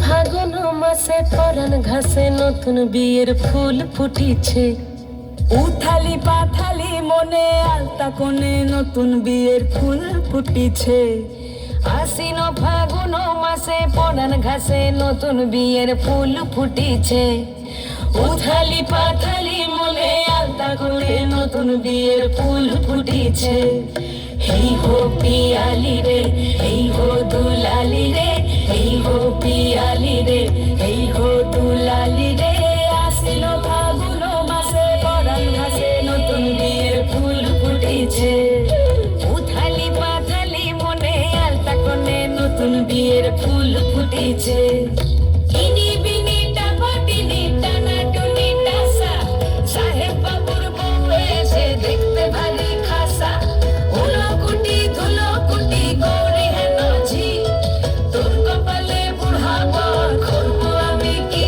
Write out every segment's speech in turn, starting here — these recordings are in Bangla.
ফাগুন মাসে পরাণ ঘাসে নতুন বিয়ের ফুল ফুটিছে। উথালি পাথালি মনে আলতা কোণে নতুন বিয়ের ফুল ফুটিছে। আশ্বিন ফাগুন মাসে পরাণ ঘাসে নতুন বিয়ের ফুল ফুটিছে। উথালি পাথালি মনে আলতা কোণে নতুন বিয়ের ফুল ফুটিছে। এই হো পিয়ালি রে, এই হো দুলালি রে, এই হো পিয়ালি রে, এই হো দুলালি রে। আশ্বিন ফাগুন মাসে পরাণ ঘাসে নতুন বিয়ের ফুল ফুটিছে। উথালি পাথালি মনে আলতা কোণে নতুন বিয়ের ফুল ফুটিছে। ইনি বিনি টাপাটিনি টানা টুনি টাসা, সাহেব বাবুর বউ এসে দেখতে ভারী খাসা। উলকুটি ধুলকুটি গৌরী হেন ঝি, তোর কপালে বুড়া বর করবো আমি কি।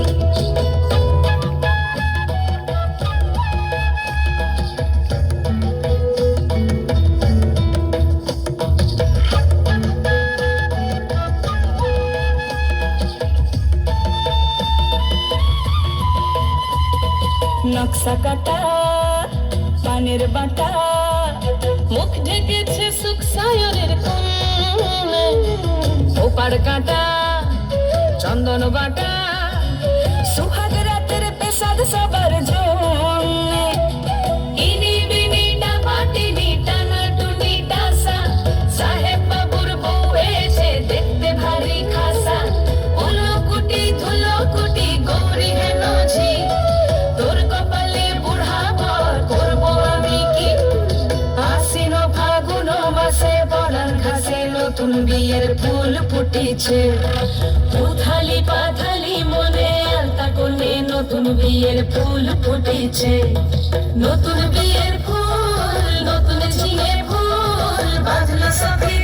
নকশা কাটা পানের বাটা, মুখ ঢেকেছে সুখ সায়রের কোণে। ওপার কাটা চন্দন বাটা, সুহাগ রাতের পেশাদ সবার জন্যে। ইনি বিনি টাপাটিনি টানা টুনি টাসা, সাহেব বাবুর বউ এসে দেখতে ভারী খাসা। উলকুটি ধুলকুটি গৌরী হেন ঝি, তোর কপালে বুড়া বর করবো আমি কি। আশ্বিন ফাগুন মাসে পরাণ ঘাসে নতুন বিয়ের ফুল ফুটিছে। উথালি পাথালি মনে আলতা কোণে নতুন বিয়ের ফুল ফুটিছে। নতুন বিয়ের ফুল, নতুন ঝিঙে ফুল বাজলো সখী